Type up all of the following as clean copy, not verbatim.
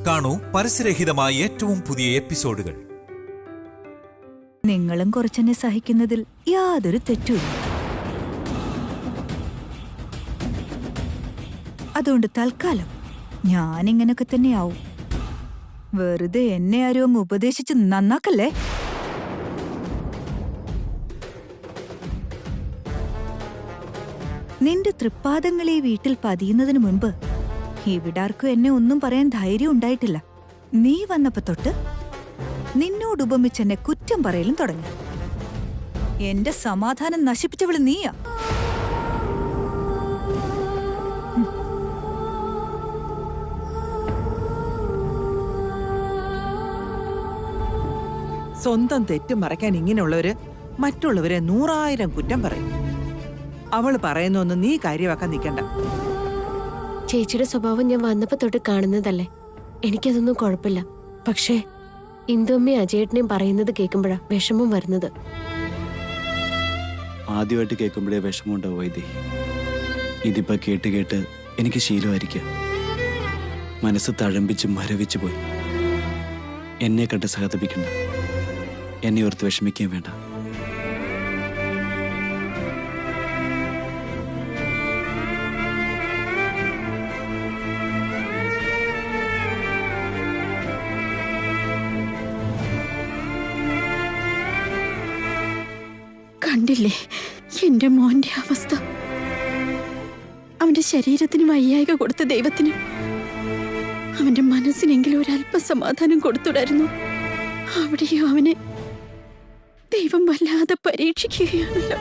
കാണൂ പരസ്യരഹിതമായ ഏറ്റവും പുതിയ എപ്പിസോഡുകൾ. നിങ്ങളും കുറച്ചെന്നെ സഹിക്കുന്നതിൽ യാതൊരു തെറ്റുമില്ല. അതുകൊണ്ട് തൽക്കാലം ഞാനിങ്ങനൊക്കെ തന്നെയാവും. വെറുതെ എന്നെ ആരും അങ്ങ് ഉപദേശിച്ച് നന്നാക്കല്ലേ. നിന്റെ തൃപ്പാദങ്ങൾ ഈ വീട്ടിൽ പതിയുന്നതിന് മുൻപ് ഇവിടാർക്കും എന്നെ ഒന്നും പറയാൻ ധൈര്യം ഉണ്ടായിട്ടില്ല. നീ വന്നപ്പോ തൊട്ട് നിന്നോട് ഉപമിച്ചെന്നെ കുറ്റം പറയലും തുടങ്ങി. എന്റെ സമാധാനം നശിപ്പിച്ചവള് നീയാ. സ്വന്തം തെറ്റ് മറയ്ക്കാൻ ഇങ്ങനെയുള്ളവര് മറ്റുള്ളവരെ 100,000 കുറ്റം പറയും. അവള് പറയുന്നൊന്നും നീ കാര്യമാക്കാൻ നിൽക്കണ്ട. ചേച്ചിയുടെ സ്വഭാവം ഞാൻ വന്നപ്പോ തൊട്ട് കാണുന്നതല്ലേ. എനിക്കതൊന്നും കുഴപ്പമില്ല. പക്ഷേ ഇന്ദുമ്മയും അജയേട്ടനെയും പറയുന്നത് കേൾക്കുമ്പോഴാ വിഷമം വരുന്നത്. ആദ്യമായിട്ട് കേൾക്കുമ്പോഴേ വിഷമമുണ്ടാവും വൈദി. ഇതിപ്പോ കേട്ട് കേട്ട് എനിക്ക് ശീലമായിരിക്കാം. മനസ്സ് തഴമ്പിച്ച് മരവിച്ചു പോയി. എന്നെ കണ്ട് സഹതപിക്കണ്ട. എന്നെ ഓർത്ത് വിഷമിക്കുകയും വേണ്ട. കണ്ടില്ലേ എന്റെ മോന്റെ അവസ്ഥ. അവന്റെ ശരീരത്തിന് വയ്യായ്ക കൊടുത്ത ദൈവത്തിന് അവന്റെ മനസ്സിനെങ്കിലും ഒരല്പ സമാധാനം കൊടുത്തുടായിരുന്നു. അവിടെയോ അവനെ ദൈവം വല്ലാതെ പരീക്ഷിക്കുകയാണല്ലോ.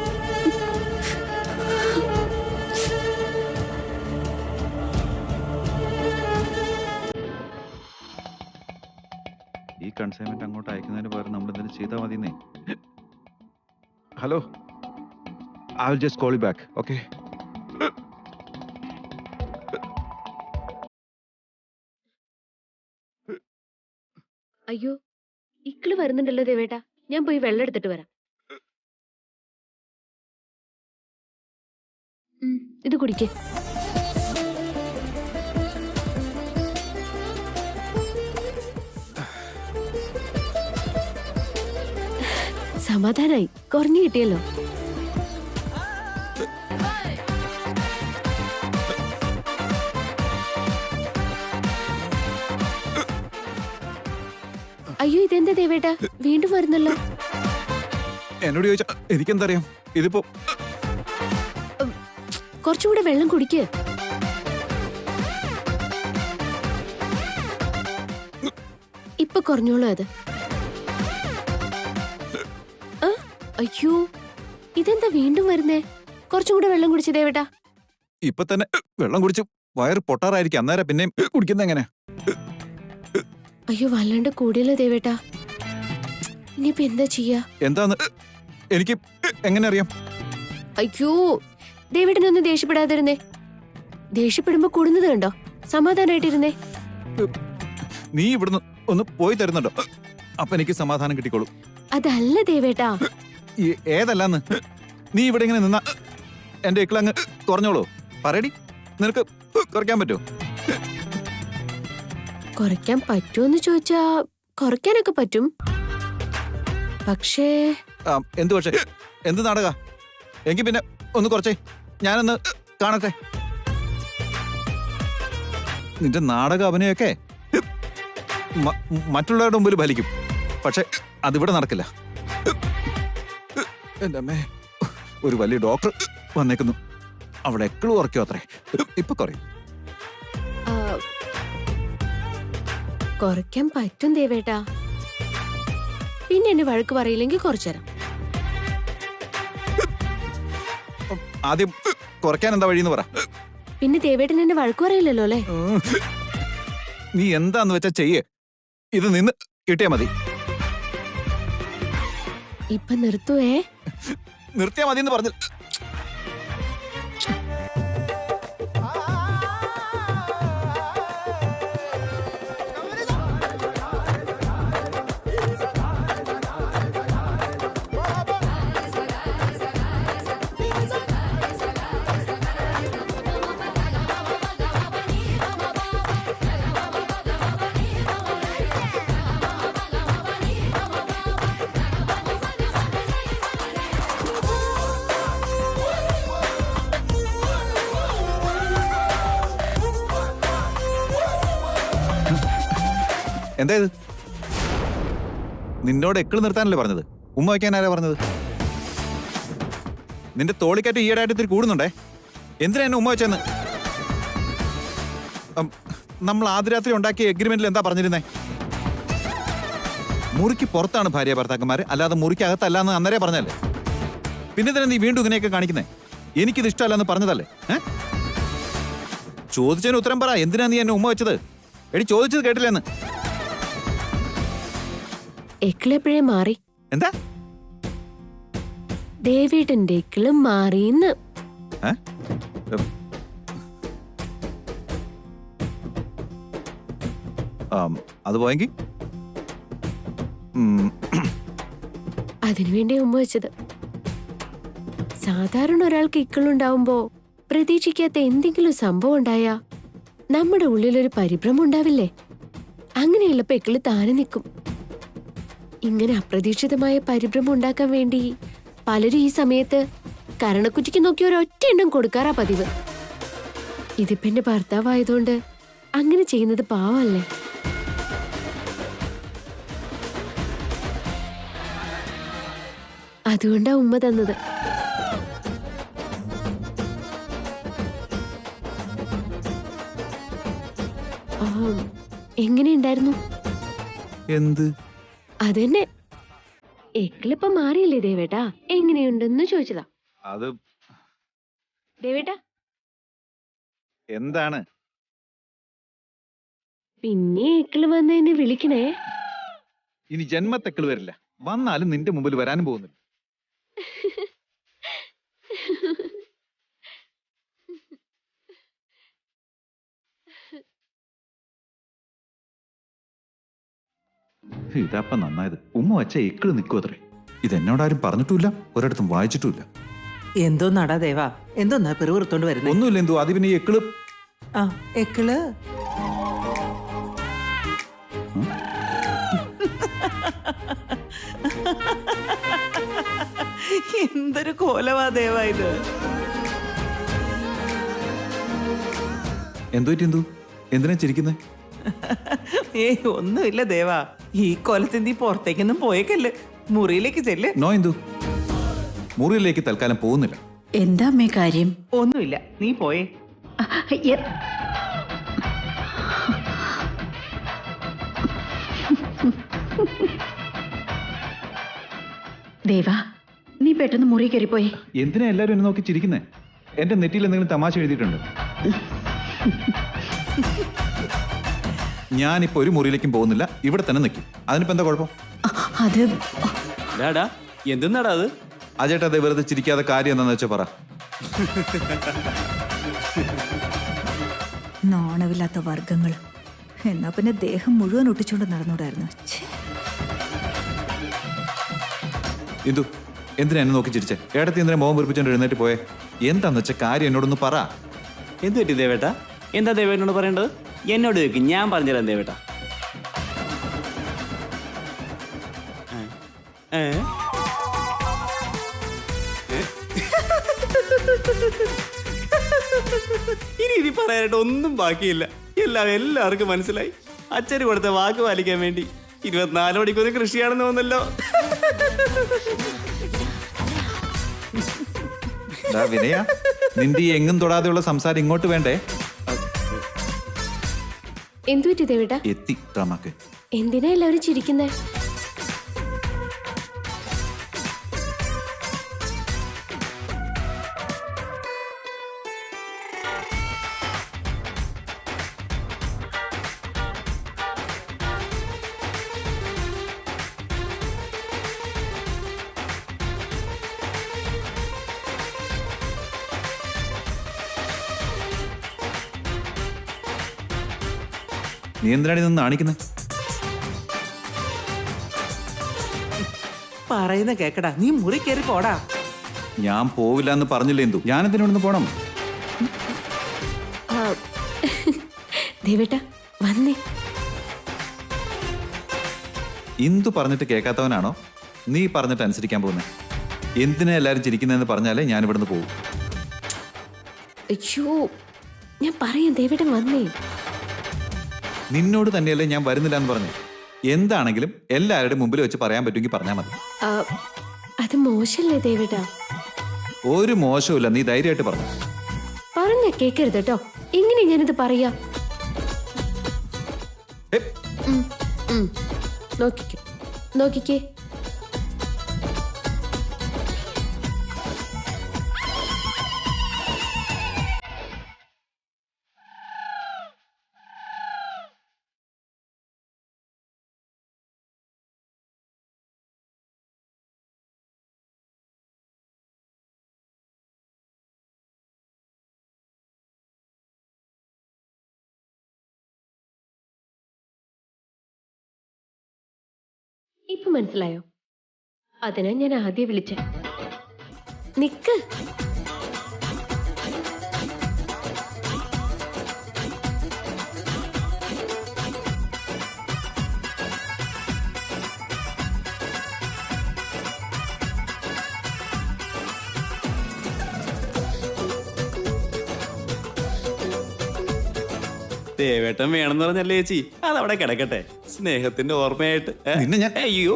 ഈ കൺസൈൻമെന്റ് അങ്ങോട്ട് അയക്കുന്നതിന് പകരം നമ്മൾ എന്തെങ്കിലും ചെയ്താൽ മതിയെന്നേ. Hello, I will just call you back. Okay. അയ്യോ, ഇക്കള് വരുന്നുണ്ടല്ലോ ദേവേട്ടാ. ഞാൻ പോയി വെള്ളം എടുത്തിട്ട് വരാം. ഇത് കുടിക്കേ. സമാധാനായി, കുറഞ്ഞു കിട്ടിയല്ലോ. അയ്യോ, ഇതെന്താ ദേവേട്ടാ വീണ്ടും വരുന്നല്ലോ. എന്നോട് ചോദിച്ചാ എനിക്കെന്തറിയാം. ഇതിപ്പോ കുറച്ചുകൂടെ വെള്ളം കുടിക്ക്. ഇപ്പൊ കുറഞ്ഞോളൂ അത്. അയ്യോ, ഇതെന്താ വീണ്ടും വരുന്നേ? കുറച്ചും കൂടെ വെള്ളം കുടിച്ചു ദേവേട്ടാ. ഇപ്പൊ തന്നെ വെള്ളം കുടിച്ച് വയറ് പൊട്ടാറായിരിക്കും. അന്നേരം പിന്നെയും കുടിക്കുന്ന എങ്ങനെ? അയ്യോ, വല്ലാണ്ട് കൂടിയല്ലോ ദേവേട്ടാ. ഇനിയിപ്പോ എന്താ ചെയ്യാ? എന്താന്ന് എനിക്ക് എങ്ങനെ അറിയാം? അയ്യോ, ദേവേട്ടനൊന്ന് ദേഷ്യപ്പെടാതിരുന്നേ. ദേഷ്യപ്പെടുമ്പോ കൂടുന്നത് കണ്ടോ? സമാധാനായിട്ടിരുന്നേ. നീ ഇവിടുന്ന് ഒന്ന് പോയി തരുന്നുണ്ടോ? അപ്പൊ എനിക്ക് സമാധാനം കിട്ടിക്കോളൂ. അതല്ല ദേവേട്ടാ. ഏതല്ലാന്ന്? നീ ഇവിടെ ഇങ്ങനെ നിന്നാ എന്റെ ഇക്കളങ്ങ് കുറഞ്ഞോളൂ. പറയടി, നിനക്ക് കുറയ്ക്കാൻ പറ്റുമോ? കുറയ്ക്കാൻ പറ്റുമെന്ന് ചോദിച്ചാ കുറയ്ക്കാനൊക്കെ പറ്റും. പക്ഷേ എന്ത് പക്ഷേ? എന്ത് നാടക? എങ്കിൽ പിന്നെ ഒന്ന് കുറച്ചേ, ഞാനൊന്ന് കാണട്ടെ. നിന്റെ നാടക അഭിനയൊക്കെ മറ്റുള്ളവരുടെ മുമ്പിൽ ഫലിക്കും. പക്ഷെ അതിവിടെ നടക്കില്ല. എന്റെ അമ്മേ, ഒരു വലിയ ഡോക്ടർ വന്നേക്കുന്നു. അവിടെ എക്കളു കുറയ്ക്കോ അത്രേ. ഇപ്പൊ കുറയും. കുറയ്ക്കാൻ പറ്റും ദേവേട്ടാ. പിന്നെ എന്നെ വഴക്ക് പറയില്ലെങ്കിൽ കുറച്ചുതരാം. ആദ്യം കുറയ്ക്കാൻ എന്താ വഴിയെന്ന് പറ. പിന്നെ ദേവേട്ടൻ എന്നെ വഴക്ക് പറയില്ലല്ലോ അല്ലേ? നീ എന്താന്ന് വെച്ചാ ചെയ്യേ. ഇത് നിന്ന് കിട്ടിയാ മതി. ഇപ്പൊ നിർത്തുവേ. നിർത്തിയാ മതി എന്ന് പറഞ്ഞു. എന്താ ഇത്? നിന്നോട് എക്കിള് നിർത്താനല്ലേ പറഞ്ഞത്? ഉമ്മ വയ്ക്കാൻ ആരാ പറഞ്ഞത്? നിന്റെ തോളിക്കാറ്റ് ഈയിടെയായിട്ട് ഇത്തിരി കൂടുന്നുണ്ടേ. എന്തിനാ എന്നെ ഉമ്മ വെച്ചെന്ന്? നമ്മൾ ആദ്യ രാത്രി ഉണ്ടാക്കിയ എഗ്രിമെന്റിൽ എന്താ പറഞ്ഞിരുന്നേ? മുറിക്ക് പുറത്താണ് ഭാര്യ ഭർത്താക്കന്മാര്, അല്ലാതെ മുറിക്ക് അകത്തല്ലാന്ന് അന്നേരെ പറഞ്ഞല്ലേ. പിന്നെ തന്നെ നീ വീണ്ടും ഇങ്ങനെയൊക്കെ കാണിക്കുന്നേ? എനിക്കിത് ഇഷ്ടമല്ലെന്ന് പറഞ്ഞതല്ലേ? ചോദിച്ചതിന് ഉത്തരം പറ. എന്തിനാ നീ എന്നെ ഉമ്മ വെച്ചത്? എടി, ചോദിച്ചത് കേട്ടില്ലെന്ന്. എക്കിളെപ്പോഴേ മാറി. എന്താ? ദേവേട്ടന്റെ എക്കിളും മാറിന്ന്. അത് പോയെങ്കിൽ അതിനുവേണ്ടി ഉമ്മ വെച്ചത്. സാധാരണ ഒരാൾക്ക് ഇക്കിളുണ്ടാവുമ്പോ പ്രതീക്ഷിക്കാത്ത എന്തെങ്കിലും സംഭവം ഉണ്ടായാ നമ്മുടെ ഉള്ളിലൊരു പരിഭ്രമം ഉണ്ടാവില്ലേ? അങ്ങനെയുള്ളപ്പോ ഇക്കിള് താനെ നിൽക്കും. ഇങ്ങനെ അപ്രതീക്ഷിതമായ പരിഭ്രമം ഉണ്ടാക്കാൻ വേണ്ടി പലരും ഈ സമയത്ത് കരണക്കുറ്റിക്ക് നോക്കി ഒരൊറ്റ എണ്ണം കൊടുക്കാറാ പതിവ്. ഇതിപ്പോ എന്റെ ഭർത്താവായതുകൊണ്ട് അങ്ങനെ ചെയ്യുന്നത് പാവല്ലേ. അതുകൊണ്ടാ ഉമ്മ തന്നത്. എങ്ങനെയുണ്ടായിരുന്നു? എന്ത്? അതന്നെ, എക്കിളിപ്പ മാറിയില്ലേ ദേവേട്ടാ? എങ്ങനെയുണ്ടെന്ന് ചോദിച്ചതാ. അത് ദേവേട്ടാ എന്താണ്? പിന്നെ എക്കിള് വന്ന് എന്നെ വിളിക്കണേ. ഇനി ജന്മത്തെക്കിള് വരില്ല. വന്നാലും നിന്റെ മുമ്പിൽ വരാനും പോകുന്നില്ല. ഇതപ്പം നന്നായത്. ഉമ്മ വച്ച എക്കിള് നിൽക്കും അത്രേ. ഇതെന്നോടാരും പറഞ്ഞിട്ടുമില്ല, ഒരിടത്തും വായിച്ചിട്ടുമില്ല. എന്തോന്നാടാ ദേവാ? എന്തോന്നാ പെറുവിറുത്തോണ്ട് വരുന്നത്? ഒന്നുമില്ല. എന്തോ അത് പിന്നെ ഈ എക്കിള്. ആ, എക്കിള് എന്തൊരു കോലവാ ദേവാ ഇത്. എന്തോ എന്തിനാ ചിരിക്കുന്നേ? ഒന്നുമില്ല ദേവാ. ഈ കൊലത്തിൽ നീ പുറത്തേക്കൊന്നും പോയേക്കല്ലേ, മുറിയിലേക്ക് ചെല്ല്. നോ എന്തു, മുറിയിലേക്ക് തൽക്കാലം പോകുന്നില്ല. എന്താ അമ്മേ കാര്യം? ഒന്നുമില്ല, നീ പോയേ. ദേവാ, നീ പെട്ടെന്ന് മുറി കയറിപ്പോയി. എന്തിനാ എല്ലാരും എന്നെ നോക്കി ചിരിക്കുന്നേ? എന്റെ നെറ്റിയിൽ എന്തെങ്കിലും തമാശ എഴുതിയിട്ടുണ്ട്? ഞാനിപ്പോ ഒരു മുറിയിലേക്കും പോകുന്നില്ല, ഇവിടെ തന്നെ നിൽക്കും. അതിനിപ്പോ എന്താ കുഴപ്പം? അത് എന്തെന്നാടാ അത്? അജേട്ടാ, അതെ, വെറുതെ ചിരിക്കാതെ കാര്യം എന്താന്ന് വെച്ചാ പറ. നാണമില്ലാത്ത വർഗങ്ങൾ. എന്നാ പിന്നെ ദേഹം മുഴുവൻ ഒട്ടിച്ചുകൊണ്ട് നടന്നൂടായിരുന്നു. ഇന്ദു, എന്തിനാ എന്നെ നോക്കി ചിരിച്ചേ? ഏടത്തി എന്തിനാ മോഹം വെറുപ്പിച്ചോണ്ട് എഴുന്നേറ്റ് പോയേ? എന്താന്ന് വെച്ച കാര്യം എന്നോടൊന്ന് പറ. എന്ത് പറ്റി ദേവേട്ട? എന്താ ദേവേട്ടനോട് പറയേണ്ടത്? എന്നോട് ചോദിക്കും, ഞാൻ പറഞ്ഞുതരാം ദേവേട്ട. ഇനി പറയാനായിട്ട് ഒന്നും ബാക്കിയില്ല. എല്ലാവർക്കും മനസ്സിലായി. അച്ഛന് കൊടുത്ത വാക്ക് പാലിക്കാൻ വേണ്ടി 24 മണിക്കൂർ കൃഷിയാണെന്ന് തോന്നല്ലോ. വിനയ, നിന്റെ ഈ എങ്ങും തൊടാതെയുള്ള സംസാരം ഇങ്ങോട്ട് വേണ്ടേ? എന്തു പറ്റി ദേവേട്ടാ? എത്തി ഡ്രാമാക്ക്. എന്തിനാ എല്ലാവരും ചിരിക്കുന്നേ? നീ എന്തിനാണ് നിന്ന് കാണിക്കുന്നത്? പറയുന്ന കേക്കടാ, നീ മുറി കയറി പോടാ. ഞാൻ പോവില്ല എന്ന് പറഞ്ഞില്ലേ എന്തു? ഞാനെന്തിനോടൊന്ന് പോണം? ദേവേട്ടാ വന്നേ. ഇന്ദു പറഞ്ഞിട്ട് കേൾക്കാത്തവനാണോ നീ പറഞ്ഞിട്ട് അനുസരിക്കാൻ പോകുന്നത്? എന്തിനാ എല്ലാരും ചിരിക്കുന്നതെന്ന് പറഞ്ഞാലേ ഞാൻ ഇവിടുന്ന് പോകും. അയ്യോ, ഞാൻ പറയാം ദേവേട്ടൻ വന്നേ. നിന്നോട് തന്നെയല്ലേ ഞാൻ വരുന്നില്ല എന്ന് പറഞ്ഞു. എന്താണെങ്കിലും എല്ലാവരുടെയും മുമ്പിൽ വെച്ച് പറയാൻ പറ്റുമെങ്കിൽ പറഞ്ഞാൽ മതി. ആ, അത് മോശല്ലേ ദേവേട്ടാ? ഒരു മോശമില്ല, നീ ധൈര്യമായിട്ട് പറഞ്ഞു. പറഞ്ഞ കേക്കരുത് കേട്ടോ. എങ്ങനെ ഞാനിത് പറയാ? നോക്കിക്കേ നോക്കിക്കേ. ഇപ്പൊ മനസ്സിലായോ? അതിനാ ഞാൻ ആദ്യം വിളിച്ച. നിക്ക്. ദേവേട്ടൻ വേണമെന്ന് പറഞ്ഞല്ലേ ചേച്ചി, അതവിടെ കിടക്കട്ടെ, സ്നേഹത്തിന്റെ ഓർമ്മയായിട്ട്. നിന്നെ ഞാൻ അയ്യോ,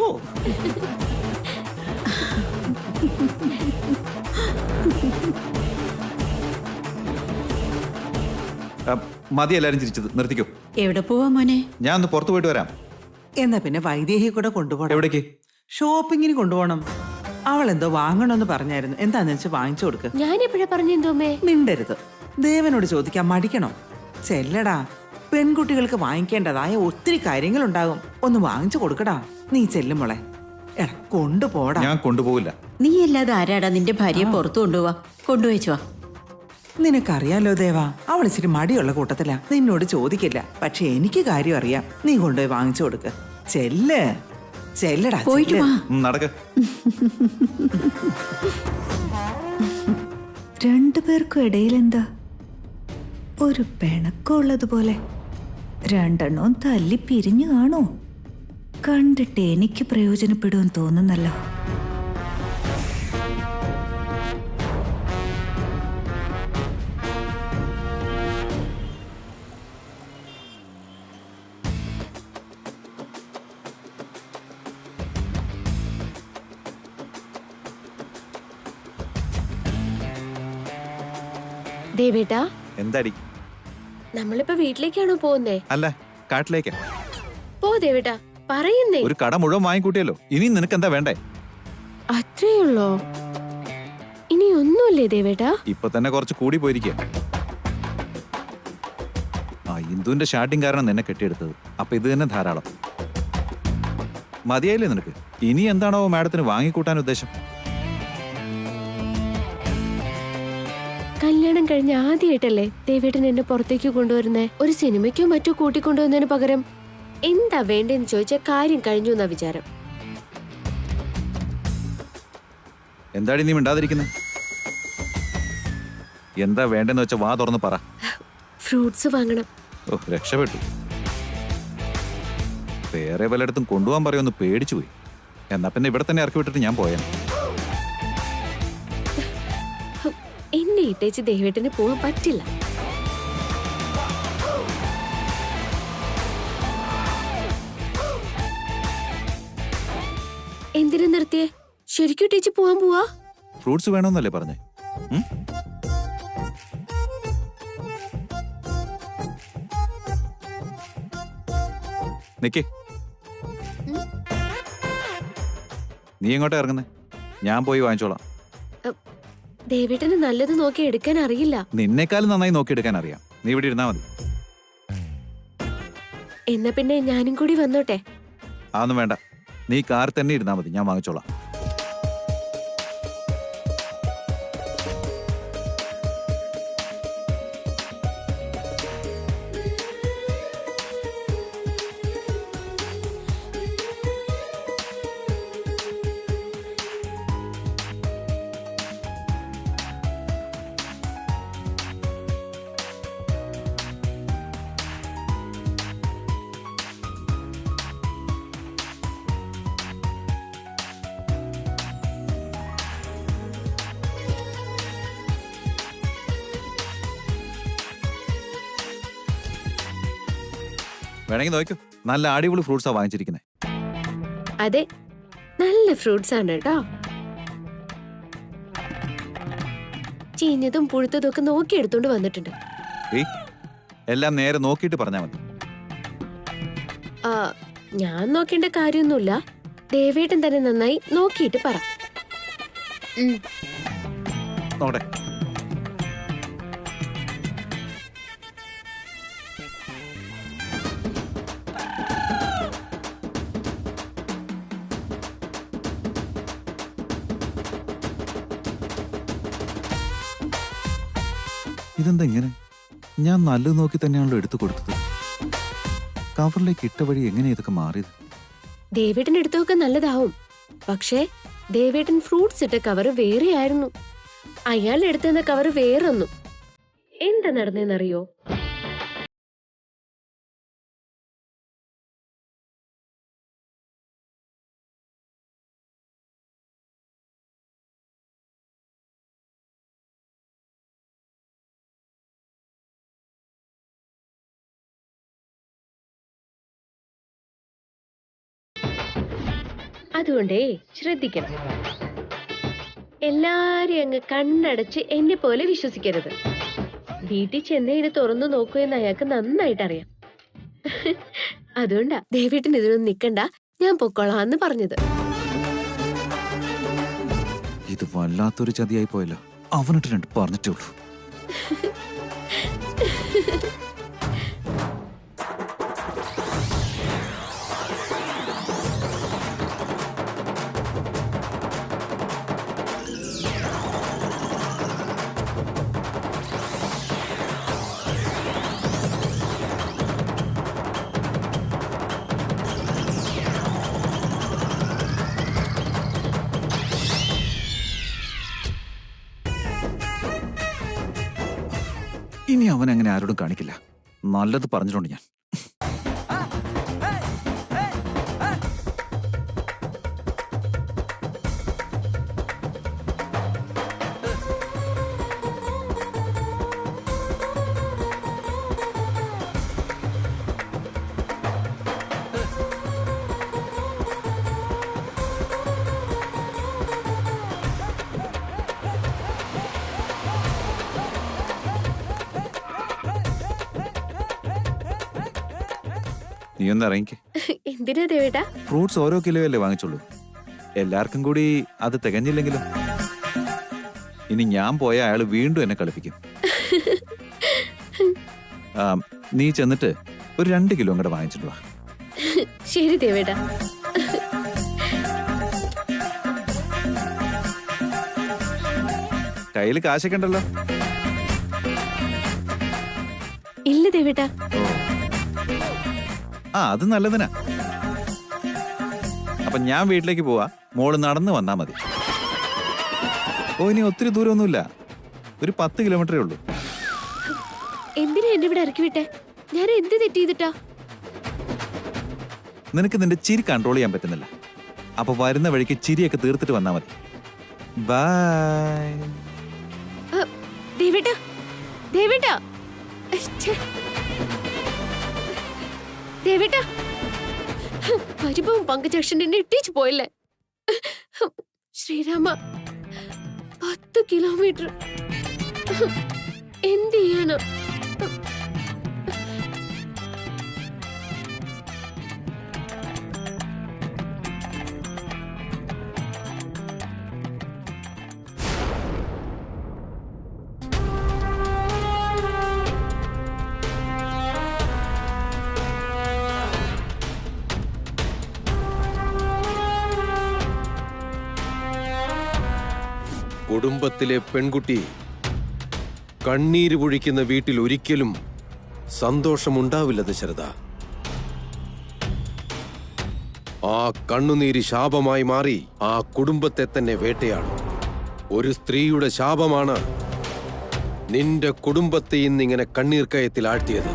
മതി, എല്ലാരും ചിരിച്ചത് നിർത്തിക്കോ. എവിടെ പോവാ മോനെ? ഞാൻ ഒന്ന് പുറത്തു പോയിട്ട് വരാം. എന്നാ പിന്നെ വൈദേഹി കൂടെ കൊണ്ടുപോകണം. എവിടേക്ക്? ഷോപ്പിങ്ങിന് കൊണ്ടുപോകണം. അവൾ എന്തോ വാങ്ങണമെന്ന് പറഞ്ഞായിരുന്നു. എന്താന്ന് വെച്ചാൽ വാങ്ങിച്ചു കൊടുക്ക്. ഞാൻ എപ്പോഴാ പറഞ്ഞെന്തോമേ? മിണ്ടരുത്. ദേവനോട് ചോദിക്കാൻ മടിക്കണം. ചെല്ലടാ, പെൺകുട്ടികൾക്ക് വാങ്ങിക്കേണ്ടതായ ഒത്തിരി കാര്യങ്ങളുണ്ടാകും. ഒന്ന് വാങ്ങിച്ചു കൊടുക്കടാ. നീ ചെല്ലും മോളെ. എടാ കൊണ്ടുപോടാ. ഞാൻ കൊണ്ടുപോകില്ല. നീ അല്ലാതെ ആരാടാ നിന്റെ ഭാര്യയെ പുറത്തു കൊണ്ടുപോവാ? കൊണ്ടുപോയിച്ചുവാ. നിനക്കറിയാലോ ദേവാ, അവൾ ഇച്ചിരി മടിയുള്ള കൂട്ടത്തിലാ. നിന്നോട് ചോദിക്കില്ല, പക്ഷെ എനിക്ക് കാര്യം അറിയാം. നീ കൊണ്ടുപോയി വാങ്ങിച്ചു കൊടുക്ക്. ചെല്ല്, ചെല്ലടാ. പോയിട്ട് വാ. നടക്ക്. രണ്ടുപേർക്കും ഇടയിൽ എന്താ ഒരു പിണക്കമുള്ളതുപോലെ? രണ്ടെണ്ണവും തല്ലി പിരിഞ്ഞു കാണോ? കണ്ടിട്ട് എനിക്ക് പ്രയോജനപ്പെടുമെന്ന് തോന്നുന്നല്ലോ. ദേവേട്ടാ, എന്താടി? നമ്മളിപ്പോ വീട്ടിലേക്കാണോ പോകുന്നേ? അല്ല, കാട്ടിലേക്കാ. പോ ദേവേട്ടാ, പറയുന്നേ. ഒരു കട മുഴുവൻ വാങ്ങിക്കൂട്ടിയല്ലോ, ഇനി നിനക്ക് എന്താ വേണ്ടേ? അത്രയുള്ളോ? ഇനി ഒന്നുമില്ലേ ദേവേട്ടാ? ഇപ്പൊ തന്നെ കുറച്ച് കൂടി പോയിരിക്കുക. ഇന്ദുവിന്റെ ഷാട്ടിങ് കാരണം നിന്നെ കെട്ടിയെടുത്തത്. അപ്പൊ ഇത് തന്നെ ധാരാളം. മതിയായില്ലേ നിനക്ക്? ഇനി എന്താണോ മാഡത്തിന് വാങ്ങിക്കൂട്ടാൻ ഉദ്ദേശം? കല്യാണം കഴിഞ്ഞ ആദ്യമായിട്ടല്ലേ ദേവേട്ടൻ എന്നെ പുറത്തേക്ക് കൊണ്ടുവരുന്നേ? ഒരു സിനിമയ്ക്കോ മറ്റോ കൂട്ടിക്കൊണ്ടുവന്നതിന് പകരം എന്താ വേണ്ടെന്ന് ചോദിച്ചാൽ കാര്യം കഴിഞ്ഞു എന്നാ വിചാരം. എന്താടി നീ മിണ്ടാതിരിക്കുന്നത്? എന്താ വേണ്ടെന്ന് വെച്ചാൽ വാ തുറന്ന് പറ. ഫ്രൂട്ട്സ് വാങ്ങണം. ഓ, രക്ഷപ്പെട്ടു. വേറെ പലയിടത്തും കൊണ്ടുപോകാൻ പറയുമെന്ന് പേടിച്ചു പോയി. എന്നാ പിന്നെ ഇവിടെ തന്നെ ഇറക്കി വിട്ടിട്ട് ഞാൻ പോയാ. എന്നെ ഇട്ടേച്ച് ദേവേട്ടന് പോകാൻ പറ്റില്ല. എന്തിനാ നിർത്തിയേ? ശരിക്കും ഇട്ടേച്ച് പോവാൻ പോവാ? ഫ്രൂട്ട്സ് വേണമെന്നല്ലേ പറഞ്ഞേ? നിക്കേ, നീ എങ്ങോട്ടാ ഇറങ്ങുന്നേ? ഞാൻ പോയി വാങ്ങിച്ചോളാം. ദേവേട്ടന് നല്ലത് നോക്കി എടുക്കാൻ അറിയില്ല. നിന്നെക്കാളും നന്നായി നോക്കിയെടുക്കാൻ അറിയാം. നീ ഇവിടെ ഇരുന്നാ മതി. എന്നാ പിന്നെ ഞാനും കൂടി വന്നോട്ടെ? അതൊന്നും വേണ്ട, നീ കാർ തന്നെ ഇരുന്നാ മതി, ഞാൻ വാങ്ങിച്ചോളാം. വേണമെങ്കിൽ നോക്കൂ, നല്ല അടിപൊളി ഫ്രൂട്ട്സാ വാങ്ങിച്ചിരിക്കുന്നത്. അതെ, നല്ല ഫ്രൂട്ട്സ് ആണ് കേട്ടോ. ചീഞ്ഞതും പുഴുത്തതും ഒക്കെ നോക്കി എടുത്തോണ്ട് വന്നിട്ടുണ്ട്. ഏയ്, എല്ലാം നേരെ നോക്കിയിട്ട് പറഞ്ഞാൽ മതി. ആ, ഞാൻ നോക്കേണ്ട കാര്യമൊന്നുമില്ല. ദേവേട്ടൻ തന്നെ നന്നായി നോക്കിയിട്ട് പറ. നോടെ. ഇതെന്താ ഇങ്ങനെ? ഞാൻ നല്ലത് നോക്കി തന്നെയാണല്ലോ എടുത്തു കൊടുത്തത്. കവറിലേക്ക് ഇട്ട വഴി എങ്ങനെ ഇതൊക്കെ മാറിയത്? ദേവേട്ടൻ എടുത്തൊക്കെ നല്ലതാവും. പക്ഷേ ദേവേട്ടൻ ഫ്രൂട്ട്സ് ഇട്ട കവർ വേറെ ആയിരുന്നു. അയാൾ എടുത്തുന്ന കവർ വേറൊന്നും. എന്താ നടന്നേന്നറിയോ? അതുകൊണ്ടേ ശ്രദ്ധിക്കണം. എല്ലാരെയും അങ്ങ് കണ്ണടച്ച് എന്നെ പോലെ വിശ്വസിക്കരുത്. വീട്ടിൽ ചെന്ന് ഇത് തുറന്നു നോക്കൂ എന്ന് അയാൾക്ക് നന്നായിട്ട് അറിയാം. അതുകൊണ്ടാ ദേവേട്ടൻ ഇതിനൊന്നും നിക്കണ്ട, ഞാൻ പൊക്കോളാന്ന് പറഞ്ഞത്. ഇത് വല്ലാത്തൊരു ചതിയായി പോയല്ലോ. അവനിട്ട് രണ്ട് പറഞ്ഞിട്ടേ ഉള്ളൂ. ഇനി അവൻ അങ്ങനെ ആരോടും കാണിക്കില്ല. നല്ലത് പറഞ്ഞിട്ടുണ്ട് ഞാൻ. നീ ഒന്ന് ഇറങ്ങിക്ക്. എന്തിനാ ദേവേട്ടാ? ഫ്രൂട്ട്സ് ഓരോ കിലോ അല്ലേ വാങ്ങിച്ചുള്ളൂ. എല്ലാവർക്കും കൂടി അത് തികഞ്ഞില്ലെങ്കിലും ഇനി ഞാൻ പോയ അയാൾ വീണ്ടും എന്നെ കളിപ്പിക്കും. നീ ചെന്നിട്ട് ഒരു 2 കിലോ കൂടെ വാങ്ങിച്ചിട്ട് വാ. ശരി ദേവേട്ടാ. കയ്യിൽ കാശൊക്കെ ഉണ്ടല്ലോ. ഇല്ല ദേവേട്ടാ. അത് നല്ലതിനാ. അപ്പൊ ഞാൻ വീട്ടിലേക്ക് പോവാ, മോള് നടന്നു വന്നാ മതി. ഇനി ഒത്തിരി ദൂരമൊന്നുമില്ല, ഒരു 10 കിലോമീറ്ററേ ഉള്ളൂ. എന്തിനാ എന്നെ ഇവിടെ ഇറക്കി വിട്ടെ? ഞാൻ എന്ത് തെറ്റ് ചെയ്തിട്ടാ? നിനക്ക് നിന്റെ ചിരി കൺട്രോൾ ചെയ്യാൻ പറ്റുന്നില്ല. അപ്പൊ വരുന്ന വഴിക്ക് ചിരിയൊക്കെ തീർത്തിട്ട് വന്നാ മതി. ബൈ. ദേവേട്ടാ, ദേവേട്ടാ, ദേവേട്ടാ, പരിഭവം പങ്കജക്ഷൻ എന്നെ ഇട്ടിച്ചു പോയല്ലേ. ശ്രീരാമ, 10 കിലോമീറ്റർ എന്ത് ചെയ്യാനാ? കുടുംബത്തിലെ പെൺകുട്ടി കണ്ണീര് പൊഴിക്കുന്ന വീട്ടിൽ ഒരിക്കലും സന്തോഷമുണ്ടാവില്ല ദശരഥ. ആ കണ്ണുനീര് ശാപമായി മാറി ആ കുടുംബത്തെ തന്നെ വേട്ടയാടും. ഒരു സ്ത്രീയുടെ ശാപമാണ് നിന്റെ കുടുംബത്തെ ഇന്നിങ്ങനെ കണ്ണീർ കയത്തിൽ ആഴ്ത്തിയത്.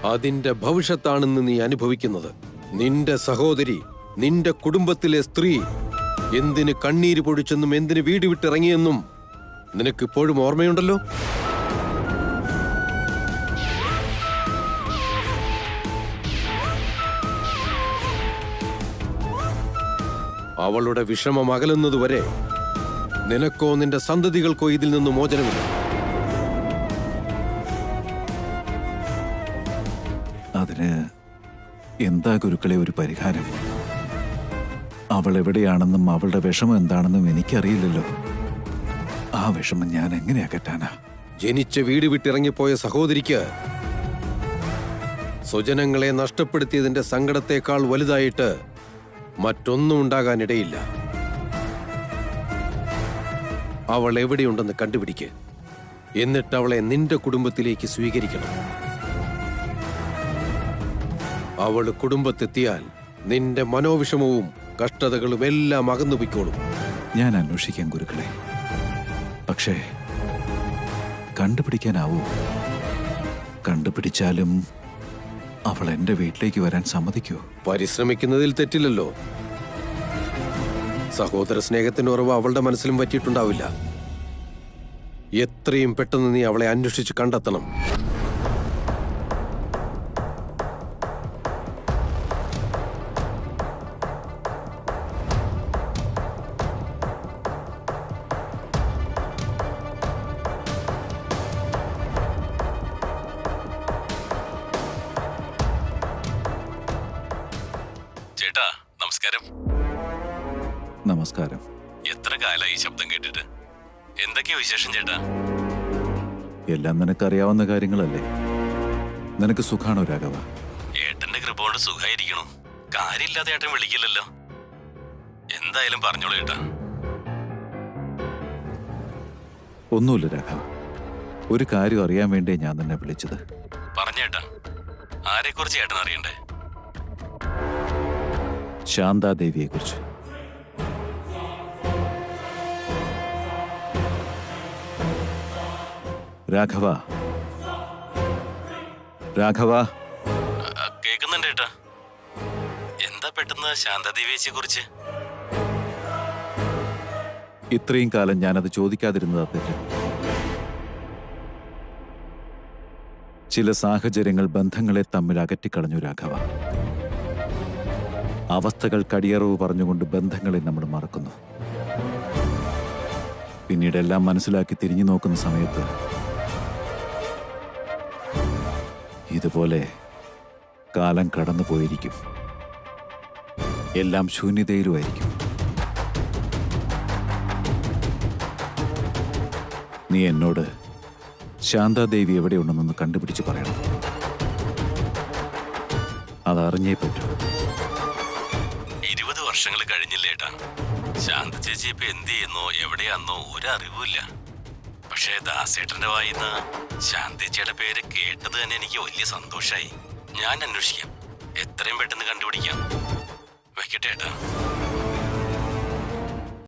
അതിന്റെ ഭവിഷ്യത്താണെന്ന് നീ അനുഭവിക്കുന്നത്. നിന്റെ സഹോദരി, നിന്റെ കുടുംബത്തിലെ സ്ത്രീ എന്തിന് കണ്ണീര് പൊഴിച്ചെന്നും എന്തിന് വീട് വിട്ടിറങ്ങിയെന്നും നിനക്കിപ്പോഴും ഓർമ്മയുണ്ടല്ലോ. അവളുടെ വിഷമം അകലുന്നതുവരെ നിനക്കോ നിന്റെ സന്തതികൾക്കോ ഇതിൽ നിന്ന് മോചനമില്ല. അതിന് എന്താ ഗുരുക്കളെ ഒരു പരിഹാരം? അവൾ എവിടെയാണെന്നും അവളുടെ വിഷമം എന്താണെന്നും എനിക്കറിയില്ലല്ലോ. ആ വിഷമം ഞാൻ എങ്ങനെ അകറ്റാനാ? ജനിച്ച വീട് വിട്ടിറങ്ങിപ്പോയ സഹോദരിക്ക് സ്വജനങ്ങളെ നഷ്ടപ്പെടുത്തിയതിന്റെ സങ്കടത്തേക്കാൾ വലുതായിട്ട് മറ്റൊന്നും ഉണ്ടാകാനിടയില്ല. അവൾ എവിടെയുണ്ടെന്ന് കണ്ടുപിടിക്ക്. എന്നിട്ട് അവളെ നിന്റെ കുടുംബത്തിലേക്ക് സ്വീകരിക്കണം. അവൾ കുടുംബത്തെത്തിയാൽ നിന്റെ മനോവിഷമവും കഷ്ടതകളും എല്ലാം അകന്നുപോയിക്കോളും. ഞാൻ അന്വേഷിക്കാം ഗുരുക്കളെ. പക്ഷേ കണ്ടുപിടിക്കാനാവൂ? കണ്ടുപിടിച്ചാലും അവൾ എന്റെ വീട്ടിലേക്ക് വരാൻ സമ്മതിക്കുമോ? പരിശ്രമിക്കുന്നതിൽ തെറ്റില്ലല്ലോ. സഹോദര സ്നേഹത്തിന്റെ ഉറവ് അവളുടെ മനസ്സിലും പറ്റിയിട്ടുണ്ടാവില്ല. എത്രയും പെട്ടെന്ന് നീ അവളെ അന്വേഷിച്ച് കണ്ടെത്തണം. ചേട്ടാ നമസ്കാരം. നമസ്കാരം. എത്ര കാലമായി ശബ്ദം കേട്ടിട്ട്? എന്തൊക്കെയാ വിശേഷം ചേട്ടാ? എല്ലാം നിനക്കറിയാവുന്ന കാര്യങ്ങളല്ലേ. നിനക്ക് സുഖാണോ രാഘവ? ഏട്ടന്റെ കൃപ കൊണ്ട് സുഖായിരിക്കണു. കാര്യമില്ലാതെ ഏട്ടൻ വിളിക്കില്ലല്ലോ. എന്തായാലും പറഞ്ഞോളൂ ചേട്ടാ. ഒന്നുമില്ല രാഘവ, ഒരു കാര്യം അറിയാൻ വേണ്ടിയാ ഞാൻ നിന്നെ വിളിച്ചത്. പറഞ്ഞേട്ടാ, ആരെക്കുറിച്ച് ഏട്ടൻ അറിയണ്ടേ? ശാന്താദേവിയെ കുറിച്ച്. രാഘവ, രാഘവ. കേൾക്കുന്നുണ്ട് ഏട്ടാ. എന്താ പെട്ടെന്ന് ശാന്താദേവിയെ കുറിച്ച്? ഇത്രയും കാലം ഞാനത് ചോദിക്കാതിരുന്നതാ തെറ്റ്. ചില സാഹചര്യങ്ങൾ ബന്ധങ്ങളെ തമ്മിൽ അകറ്റിക്കളഞ്ഞു രാഘവ. അവസ്ഥകൾ കടിയറവ് പറഞ്ഞുകൊണ്ട് ബന്ധങ്ങളെ നമ്മൾ മറക്കുന്നു. പിന്നീട് എല്ലാം മനസ്സിലാക്കി തിരിഞ്ഞു നോക്കുന്ന സമയത്ത് ഇതുപോലെ കാലം കടന്നു പോയിരിക്കും. എല്ലാം ശൂന്യതയിലുമായിരിക്കും. നീ എന്നോട് ശാന്താദേവി എവിടെയുണ്ടെന്നൊന്ന് കണ്ടുപിടിച്ച് പറയണം. അതറിഞ്ഞേ പറ്റൂ. 20 വർഷങ്ങൾ കഴിഞ്ഞില്ലേട്ടാ. ശാന്ത ചേച്ചി ഇപ്പൊ എന്ത് ചെയ്യുന്നോ എവിടെയാന്നോ ഒരറിവില്ല. പക്ഷേ ദാസേട്ടന്റെ വായിന്ന് ശാന്തേച്ചിയുടെ പേര് കേട്ടത് തന്നെ എനിക്ക് വലിയ സന്തോഷായി. ഞാൻ അന്വേഷിക്കാം. എത്രയും പെട്ടെന്ന് കണ്ടുപിടിക്കാം. വെക്കട്ടെ ഏട്ടാ.